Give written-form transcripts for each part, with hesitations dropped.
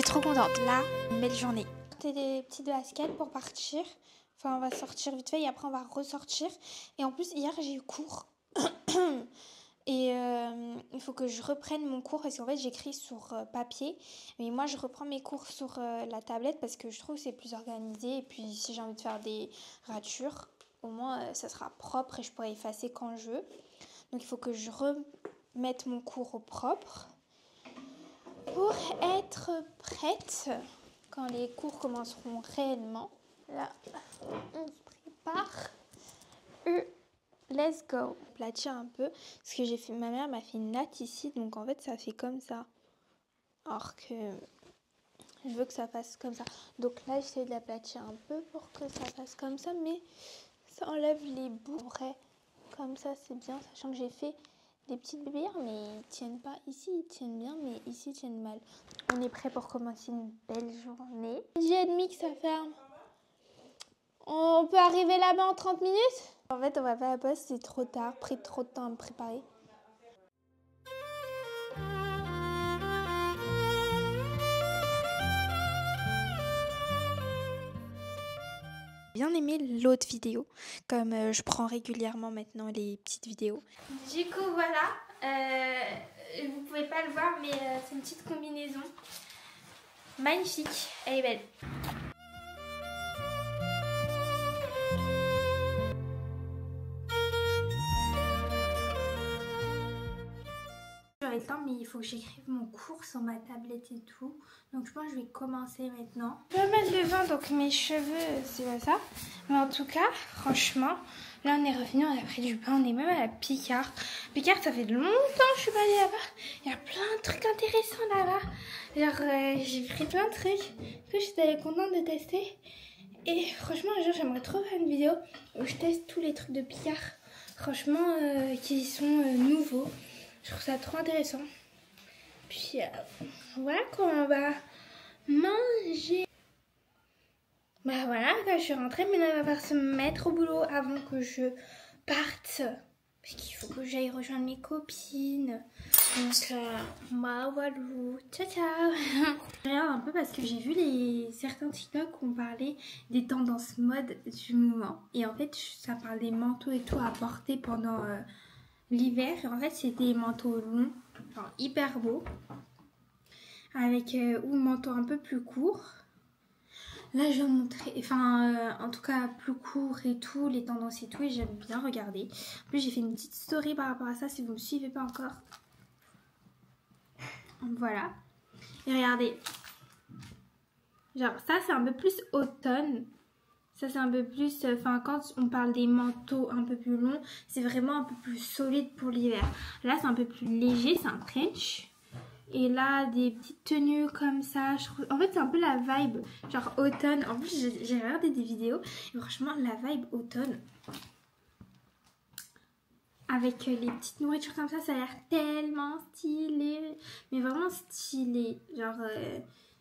suis trop contente. Là, une belle journée. J'ai des petites baskets pour partir. Enfin, on va sortir vite fait et après on va ressortir. Et en plus, hier, j'ai eu cours. Et il faut que je reprenne mon cours parce qu'en fait, j'écris sur papier. Mais moi, je reprends mes cours sur la tablette parce que je trouve que c'est plus organisé. Et puis, si j'ai envie de faire des ratures, au moins, ça sera propre et je pourrai effacer quand je veux. Donc, il faut que je remette mon cours au propre pour être prête quand les cours commenceront réellement. Là, on se prépare. Let's go. Platir un peu parce que j'ai fait, ma mère m'a fait une natte ici, donc en fait ça fait comme ça. Alors que je veux que ça fasse comme ça. Donc là j'essaie de l'aplatir un peu pour que ça fasse comme ça, mais ça enlève les bouts. En vrai, comme ça c'est bien, sachant que j'ai fait des petites bières, mais ils tiennent pas. Ici ils tiennent bien, mais ici ils tiennent mal. On est prêt pour commencer une belle journée. 10h30 que ça ferme. On peut arriver là-bas en 30 minutes? En fait, on va pas à la poste, c'est trop tard, pris trop de temps à me préparer. J'ai bien aimé l'autre vidéo, comme je prends régulièrement maintenant les petites vidéos. Du coup, voilà, vous pouvez pas le voir, mais c'est une petite combinaison magnifique, elle est belle. J'aurai le temps, mais il faut que j'écrive mon cours sur ma tablette et tout. Donc je pense que je vais commencer maintenant. Je vais mettre le vent, donc mes cheveux, c'est pas ça. Mais en tout cas, franchement, là on est revenu, on a pris du pain, on est même à la Picard. Picard, ça fait longtemps que je suis pas allée là-bas. Il y a plein de trucs intéressants là-bas. Genre, j'ai pris plein de trucs que j'étais contente de tester. Et franchement, un jour, j'aimerais trop faire une vidéo où je teste tous les trucs de Picard. Franchement, qui sont nouveaux. Je trouve ça trop intéressant. Puis voilà quand on va manger. Bah voilà, quand je suis rentrée, maintenant on va falloir se mettre au boulot avant que je parte. Parce qu'il faut que j'aille rejoindre mes copines. Donc bah voilà, ciao ciao. Je regarde un peu parce que j'ai vu certains TikTok où on parlait des tendances mode du moment. Et en fait, ça parle des manteaux et tout à porter pendant l'hiver. En fait, c'est des manteaux longs, genre hyper beaux, avec ou manteau un peu plus court. Là, je vais vous montrer, enfin, en tout cas, plus court et tout, les tendances et tout, et j'aime bien regarder. En plus, j'ai fait une petite story par rapport à ça, si vous me suivez pas encore. Voilà. Et regardez. Genre, ça, c'est un peu plus automne. Ça, c'est un peu plus... Enfin, quand on parle des manteaux un peu plus longs, c'est vraiment un peu plus solide pour l'hiver. Là, c'est un peu plus léger, c'est un trench. Et là, des petites tenues comme ça. Je trouve... En fait, c'est un peu la vibe, genre automne. En plus, j'ai regardé des vidéos. Et franchement, la vibe automne. Avec les petites nourritures comme ça a l'air tellement stylé. Mais vraiment stylé. Genre...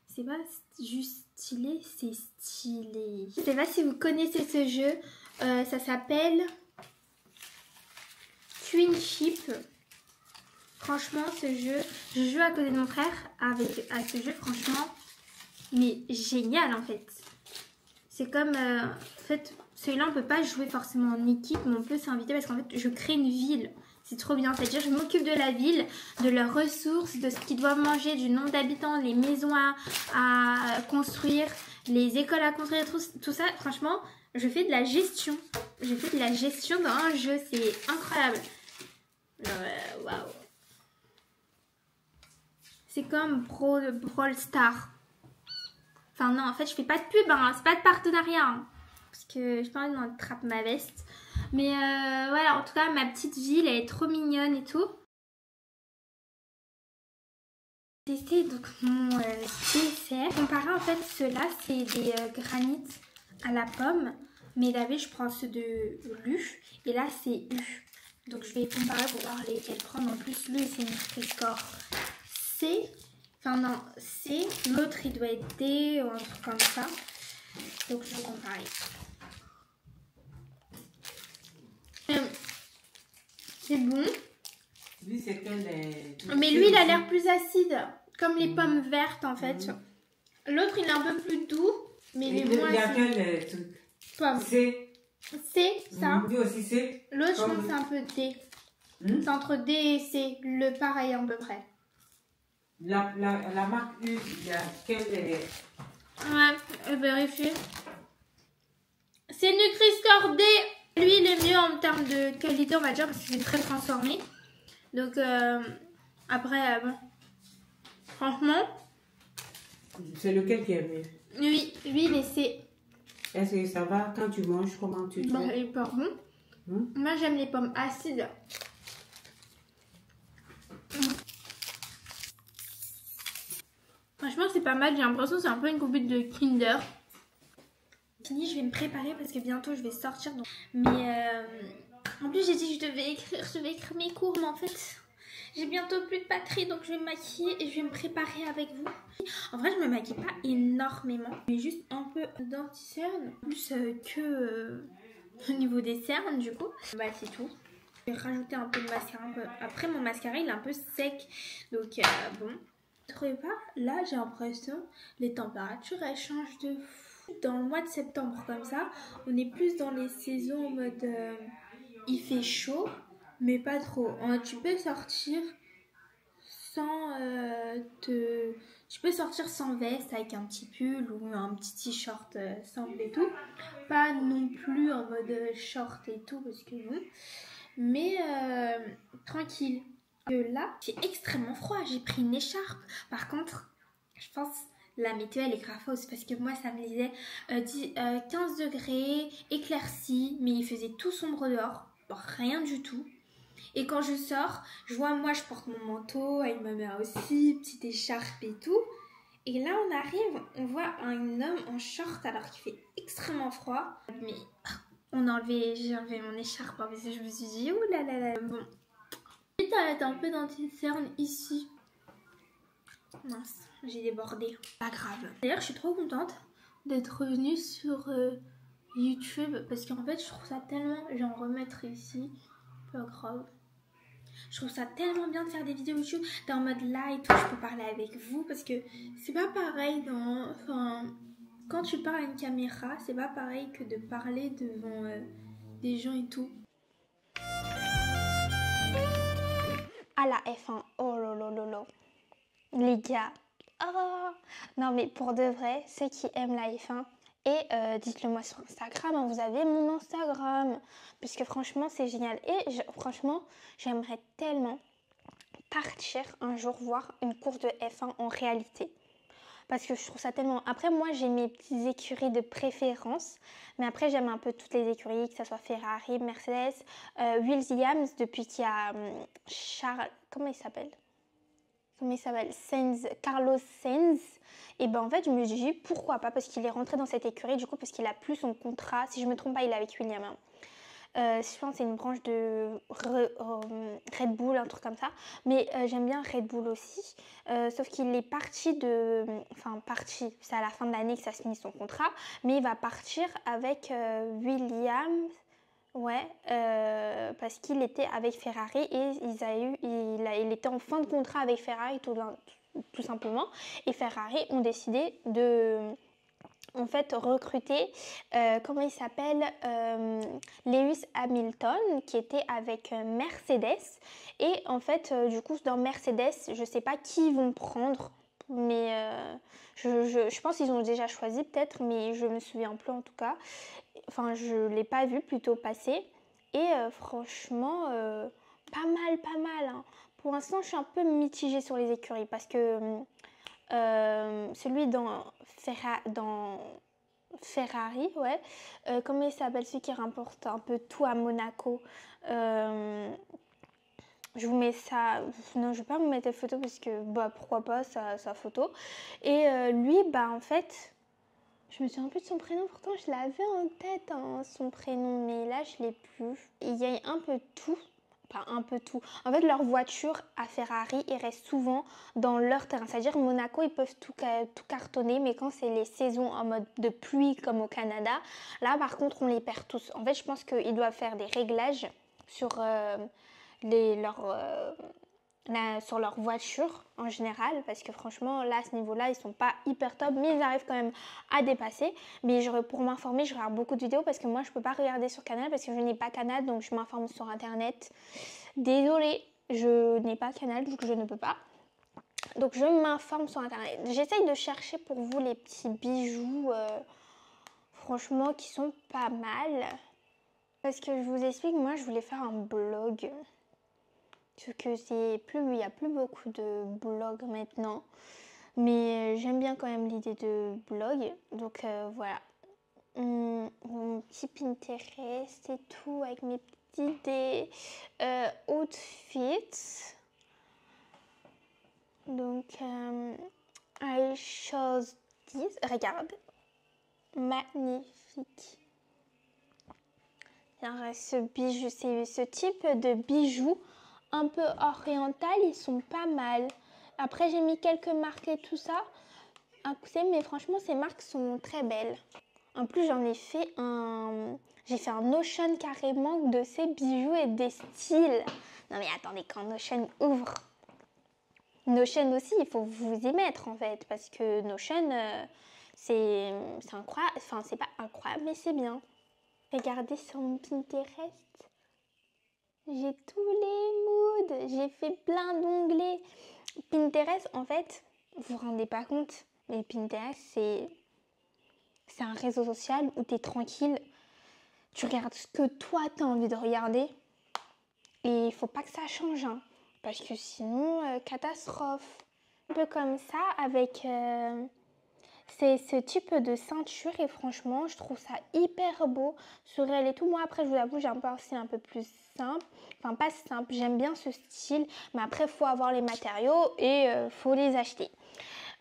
c'est pas juste stylé, c'est stylé. Je sais pas si vous connaissez ce jeu. Ça s'appelle Twinship. Franchement, ce jeu, je joue à côté de mon frère à ce jeu, franchement, mais génial en fait. C'est comme, en fait, celui-là on peut pas jouer forcément en équipe, mais on peut s'inviter parce qu'en fait, je crée une ville. C'est trop bien, c'est-à-dire je m'occupe de la ville, de leurs ressources, de ce qu'ils doivent manger, du nombre d'habitants, les maisons à construire, les écoles à construire, tout ça. Franchement, je fais de la gestion. Je fais de la gestion dans un jeu, c'est incroyable. Waouh. C'est comme Brawl Stars. Enfin non, en fait je fais pas de pub, hein, c'est pas de partenariat. Hein, parce que je pas envie de m'attraper ma veste. Mais voilà, en tout cas ma petite ville elle est trop mignonne et tout. J'ai testé donc mon dessert. Comparé en fait ceux-là c'est des granites à la pomme. Mais d'habitude je prends ceux de Lu. Et là c'est U. Donc je vais comparer pour voir lesquels prendre. En plus Lu c'est une Nutri-Score C. Enfin non, C. L'autre il doit être D ou un truc comme ça. Donc je vais comparer. C'est bon. Lui, c'est que les... Mais lui, il a l'air plus acide. Comme les pommes vertes, en fait. L'autre, il est un peu plus doux, mais il est moins... Il y a quel truc? Pomme. C. C, ça. Vous dites aussi C? L'autre, je pense, c'est un peu D. C'est entre D et C, le pareil à peu près. La marque U, il y a quelle... Ouais, vérifier. C'est Nutri-Score D. Lui, il est mieux en termes de qualité, on va dire, parce qu'il est très transformé. Donc, après, bon. Franchement. C'est lequel qui est mieux? Oui, lui, il est C. Est-ce que ça va quand tu manges? Comment tu trouves? Bah, il est pas bon. Moi, j'aime les pommes acides. Franchement, c'est pas mal. J'ai l'impression que c'est un peu une copine de Kinder. Fini, je vais me préparer parce que bientôt je vais sortir. Donc... Mais en plus, j'ai dit que je devais écrire mes cours, mais en fait, j'ai bientôt plus de batterie, donc je vais me maquiller et je vais me préparer avec vous. En vrai, je me maquille pas énormément, mais juste un peu d'anti-cerne, plus que au niveau des cernes, du coup. Bah, c'est tout. Je vais rajouter un peu de mascara. Après, mon mascara, il est un peu sec, donc bon. Vous trouvez pas? Là, j'ai l'impression les températures, elles changent de fou. Dans le mois de septembre, comme ça, on est plus dans les saisons en mode il fait chaud, mais pas trop. Tu peux sortir sans tu peux sortir sans veste avec un petit pull ou un petit t-shirt simple et tout. Pas non plus en mode short et tout, parce que bon. Mais tranquille. Là, c'est extrêmement froid. J'ai pris une écharpe. Par contre, je pense la météo elle est grave fausse parce que moi ça me disait 15 degrés, éclairci, mais il faisait tout sombre dehors. Bon, rien du tout. Et quand je sors, je vois moi je porte mon manteau avec ma mère aussi, petite écharpe et tout. Et là on arrive, on voit un homme en short alors qu'il fait extrêmement froid. Mais j'ai enlevé mon écharpe parce que je me suis dit ouh là là là. Bon. T'as un peu d'anti-cerne ici. Mince, j'ai débordé. Pas grave. D'ailleurs, je suis trop contente d'être revenue sur YouTube parce qu'en fait, je trouve ça tellement... Je vais en remettre ici. Pas grave. Je trouve ça tellement bien de faire des vidéos YouTube. T'es en mode là et tout, je peux parler avec vous parce que c'est pas pareil dans... Enfin, quand tu parles à une caméra, c'est pas pareil que de parler devant des gens et tout. À la F1, oh lolo, les gars, oh. Non mais pour de vrai, ceux qui aiment la F1, et dites-le moi sur Instagram, hein, vous avez mon Instagram, puisque franchement c'est génial, et franchement j'aimerais tellement partir un jour voir une course de F1 en réalité. Parce que je trouve ça tellement... Après, moi, j'ai mes petites écuries de préférence. Mais après, j'aime un peu toutes les écuries, que ce soit Ferrari, Mercedes, Williams, depuis qu'il y a Charles... Comment il s'appelle Sainz, Carlos Sainz. Et ben en fait, je me dis, pourquoi pas? Parce qu'il est rentré dans cette écurie, du coup, parce qu'il a plus son contrat. Si je me trompe pas, il est avec Williams. Hein. Je pense que c'est une branche de Red Bull, un truc comme ça. Mais j'aime bien Red Bull aussi. Sauf qu'il est parti de... Enfin, parti, c'est à la fin de l'année que ça se finit son contrat. Mais il va partir avec Williams. Ouais, parce qu'il était avec Ferrari et il était en fin de contrat avec Ferrari tout simplement. Et Ferrari ont décidé de... en fait recruter, comment il s'appelle, Lewis Hamilton qui était avec Mercedes et en fait du coup dans Mercedes je sais pas qui ils vont prendre mais je pense qu'ils ont déjà choisi peut-être mais je me souviens plus en tout cas, enfin je l'ai pas vu plutôt passer et franchement pas mal hein. Pour l'instant je suis un peu mitigée sur les écuries parce que celui dans Ferrari, ouais. Comment il s'appelle, celui qui remporte un peu tout à Monaco. Je vous mets ça. Non, je vais pas vous mettre la photo parce que bah pourquoi pas sa photo. Et lui, bah en fait, je me souviens plus de son prénom. Pourtant, je l'avais en tête hein, son prénom, mais là, je l'ai plus. Il y a un peu tout. Pas un peu tout. En fait, leur voiture à Ferrari, ils restent souvent dans leur terrain. C'est-à-dire, Monaco, ils peuvent tout cartonner, mais quand c'est les saisons en mode de pluie, comme au Canada, là, par contre, on les perd tous. En fait, je pense qu'ils doivent faire des réglages sur sur leur voiture en général, parce que franchement là à ce niveau là ils sont pas hyper top, mais ils arrivent quand même à dépasser. Mais pour m'informer je regarde beaucoup de vidéos parce que moi je peux pas regarder sur Canal parce que je n'ai pas Canal, donc je m'informe sur internet. Désolée, je n'ai pas Canal donc je ne peux pas, donc je m'informe sur internet. J'essaye de chercher pour vous les petits bijoux franchement qui sont pas mal, parce que je vous explique, moi je voulais faire un blog. Parce que il n'y a plus beaucoup de blogs maintenant, mais j'aime bien quand même l'idée de blog, donc voilà. Mon petit Pinterest et tout avec mes petites idées outfits. Donc I chose this, regarde, magnifique. Alors, ce type de bijoux un peu oriental, ils sont pas mal. Après j'ai mis quelques marques et tout ça à côté, mais franchement ces marques sont très belles. En plus j'en ai fait j'ai fait un Notion carrément de ces bijoux et des styles. Non mais attendez, quand Notion ouvre, Notion aussi il faut vous y mettre en fait, parce que Notion c'est incroyable, enfin c'est pas incroyable mais c'est bien. Regardez sur mon Pinterest. J'ai tous les moods, j'ai fait plein d'onglets. Pinterest, en fait, vous vous rendez pas compte, mais Pinterest, c'est un réseau social où tu es tranquille. Tu regardes ce que toi, tu as envie de regarder. Et il faut pas que ça change, hein, parce que sinon, catastrophe. Un peu comme ça, avec ce type de ceinture. Et franchement, je trouve ça hyper beau sur elle et tout. Moi, après, je vous avoue, j'ai un peu un style un peu plus simple. Enfin, pas simple, j'aime bien ce style. Mais après, il faut avoir les matériaux et faut les acheter.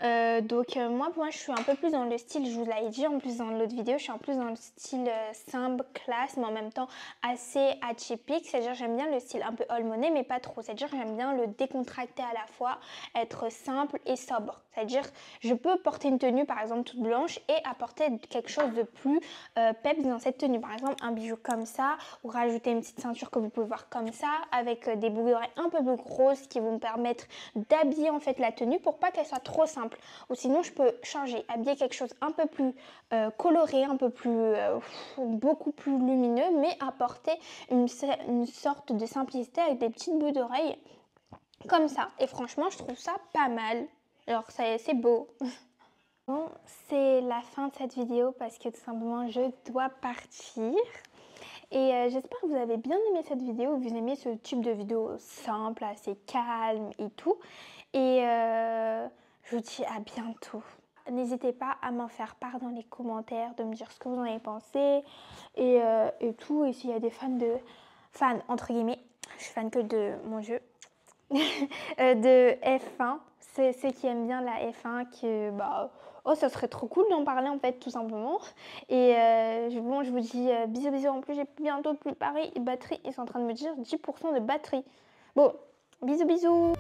Donc moi je suis un peu plus dans le style, je vous l'avais dit en plus dans l'autre vidéo, je suis en plus dans le style simple, classe, mais en même temps assez atypique. C'est-à-dire j'aime bien le style un peu all money mais pas trop. C'est-à-dire j'aime bien le décontracter à la fois, être simple et sobre. C'est-à-dire je peux porter une tenue par exemple toute blanche et apporter quelque chose de plus peps dans cette tenue. Par exemple un bijou comme ça, ou rajouter une petite ceinture que vous pouvez voir comme ça, avec des boucles d'oreilles un peu plus grosses qui vont me permettre d'habiller en fait la tenue pour pas qu'elle soit trop simple. Ou sinon je peux changer, habiller quelque chose un peu plus coloré, un peu plus beaucoup plus lumineux, mais apporter une sorte de simplicité avec des petites boucles d'oreilles comme ça. Et franchement je trouve ça pas mal. Alors c'est beau. Bon, c'est la fin de cette vidéo parce que tout simplement je dois partir. Et j'espère que vous avez bien aimé cette vidéo, que vous aimez ce type de vidéo simple, assez calme et tout. Et je vous dis à bientôt. N'hésitez pas à m'en faire part dans les commentaires, de me dire ce que vous en avez pensé et tout. Et s'il y a des fans entre guillemets, je suis fan que de mon jeu, de F1, c'est ceux qui aiment bien la F1, que oh ça serait trop cool d'en parler en fait tout simplement. Et bon je vous dis bisous bisous, en plus j'ai bientôt plus Paris, batterie, ils sont en train de me dire 10% de batterie. Bon, bisous bisous.